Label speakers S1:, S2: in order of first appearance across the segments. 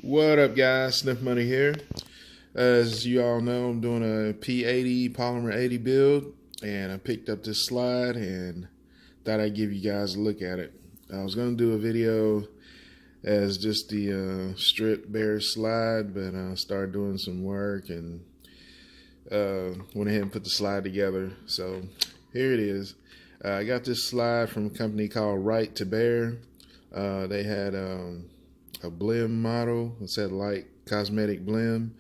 S1: What up, guys? Sniff Money here. As you all know, I'm doing a P80 polymer 80 build, and I picked up this slide and thought I'd give you guys a look at it. I was going to do a video as just the strip bare slide, but I started doing some work and went ahead and put the slide together. So here it is. I got this slide from a company called Raptor. They had a blim model. It said light cosmetic blim,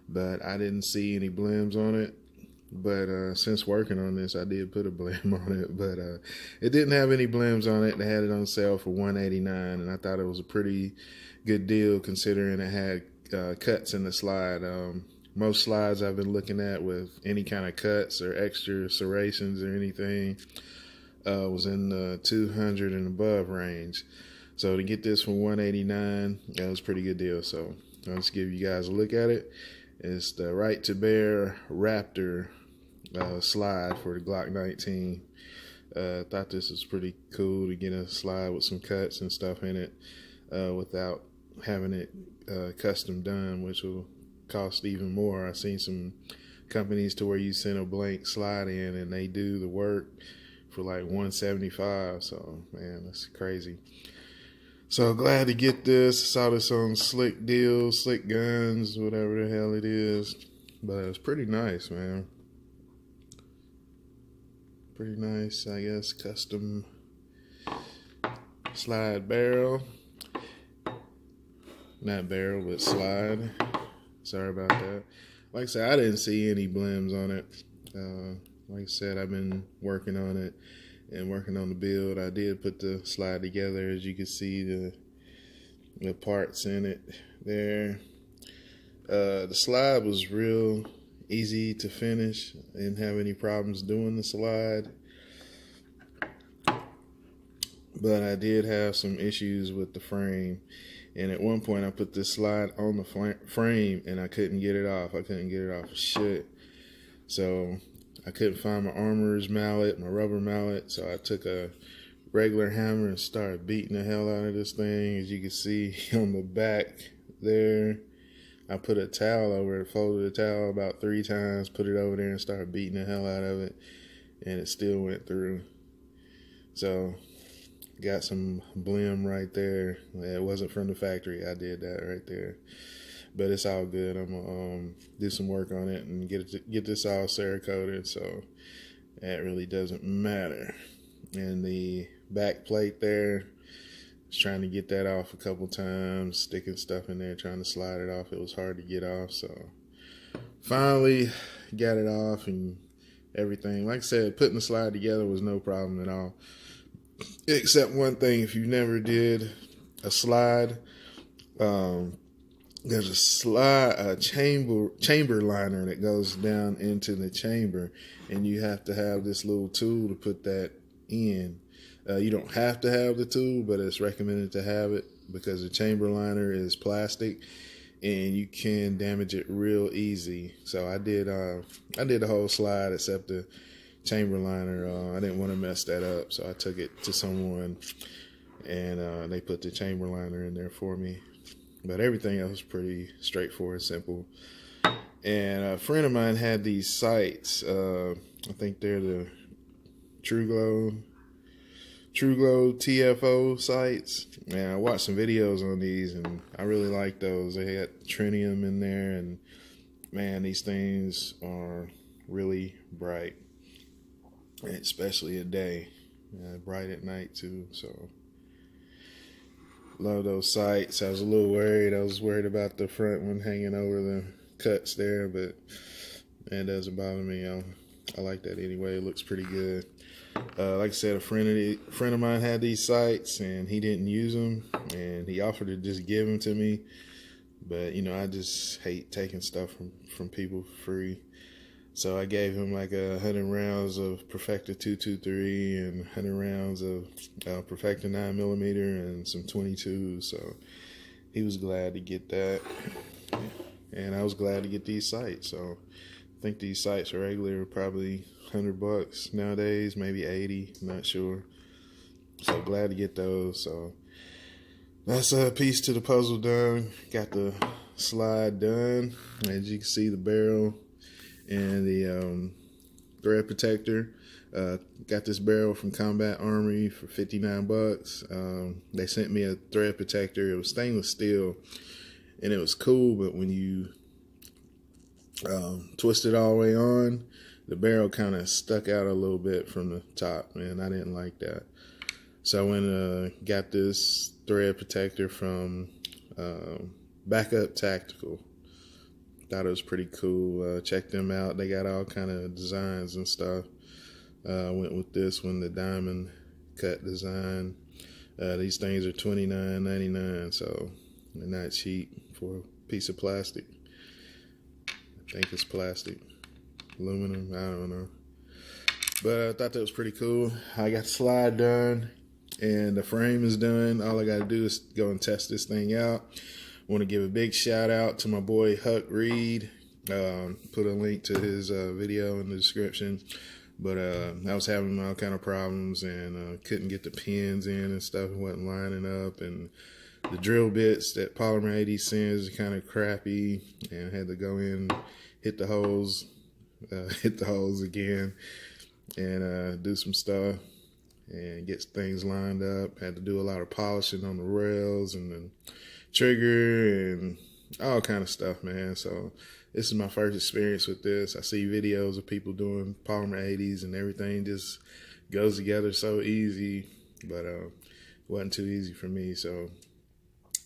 S1: but I didn't see any blims on it. But since working on this, I did put a blim on it, but it didn't have any blims on it. They had it on sale for $189, and I thought it was a pretty good deal considering it had cuts in the slide. Most slides I've been looking at with any kind of cuts or extra serrations or anything was in the 200 and above range. So to get this for $189, that was a pretty good deal. So I'll just give you guys a look at it. It's the Raptor Raptor slide for the Glock 19. Thought this was pretty cool to get a slide with some cuts and stuff in it without having it custom done, which will cost even more. I've seen some companies to where you send a blank slide in and they do the work for like $175. So man, that's crazy. So glad to get this. Saw this on Slick Deals, Slick Guns, whatever the hell it is. But it's pretty nice, man. Pretty nice, I guess. Custom slide barrel. Not barrel, but slide. Sorry about that. Like I said, I didn't see any blims on it. Like I said, I've been working on it and working on the build. I did put the slide together, as you can see the parts in it there. The slide was real easy to finish. I didn't have any problems doing the slide, but I did have some issues with the frame. And at one point I put this slide on the frame and I couldn't get it off. I couldn't get it off for shit. So I couldn't find my armorer's mallet, my rubber mallet, so I took a regular hammer and started beating the hell out of this thing. As you can see on the back there, I put a towel over it, folded the towel about 3 times, put it over there and started beating the hell out of it, and it still went through. So got some blim right there. It wasn't from the factory. I did that right there. But it's all good. I'm gonna do some work on it and get this all Cerakoted, so that really doesn't matter. And the back plate there, was trying to get that off a couple times, sticking stuff in there, trying to slide it off. It was hard to get off, so finally got it off and everything. Like I said, putting the slide together was no problem at all. Except one thing, if you never did a slide, there's a chamber liner that goes down into the chamber, and you have to have this little tool to put that in. You don't have to have the tool, but it's recommended to have it because the chamber liner is plastic and you can damage it real easy. So I did the whole slide except the chamber liner. I didn't want to mess that up, so I took it to someone and they put the chamber liner in there for me. But everything else was pretty straightforward, simple. And a friend of mine had these sights. I think they're the True Glow TFO sights. And I watched some videos on these, and I really like those. They had tritium in there, and man, these things are really bright, especially at day. Bright at night too. So love those sights. I was a little worried. I was worried about the front one hanging over the cuts there, but that doesn't bother me. I like that anyway. It looks pretty good. Like I said, a friend of mine had these sights and he didn't use them, and he offered to just give them to me. But you know, I just hate taking stuff from people for free. So I gave him like 100 rounds of Perfecta 223 and 100 rounds of Perfecta 9mm and some 22s. So he was glad to get that, and I was glad to get these sights. So I think these sights are regular, probably $100 nowadays, maybe 80, not sure. So glad to get those. So That's a piece to the puzzle done. Got the slide done. As you can see, the barrel and the thread protector. Got this barrel from Combat Armory for 59 bucks. They sent me a thread protector. It was stainless steel and it was cool, but when you twist it all the way on, the barrel kind of stuck out a little bit from the top, man. I didn't like that. So I went got this thread protector from Backup Tactical. Thought it was pretty cool. Checked them out. They got all kind of designs and stuff. Went with this one, the diamond cut design. These things are $29.99, so they're not cheap for a piece of plastic. I think it's plastic, aluminum, I don't know. But I thought that was pretty cool. I got the slide done and the frame is done. All I got to do is go and test this thing out. I want to give a big shout out to my boy Huck Reed. Put a link to his video in the description. But I was having all kind of problems and couldn't get the pins in and stuff. It wasn't lining up, and the drill bits that Polymer 80 sends are kind of crappy, and I had to go in, hit the holes again, and do some stuff and get things lined up. Had to do a lot of polishing on the rails and the trigger and all kind of stuff, man. So this is my first experience with this. I see videos of people doing Polymer 80s and everything just goes together so easy, but it wasn't too easy for me. So,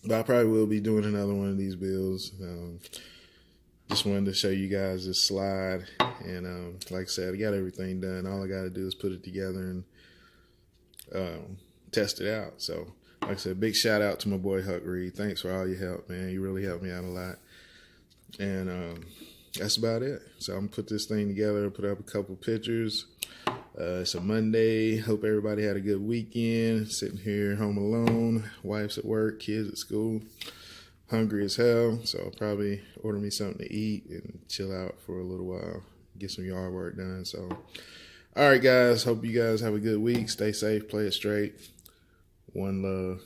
S1: but I probably will be doing another one of these builds. Just wanted to show you guys this slide, and like I said, I got everything done. All I got to do is put it together and test it out. So, like I said, big shout out to my boy Huck Reed. Thanks for all your help, man. You really helped me out a lot. And that's about it. So I'm gonna put this thing together, put up a couple pictures. It's a Monday. Hope everybody had a good weekend. Sitting here home alone. Wife's at work, kids at school. Hungry as hell. So I'll probably order me something to eat and chill out for a little while. Get some yard work done. So, all right, guys. Hope you guys have a good week. Stay safe. Play it straight. One love.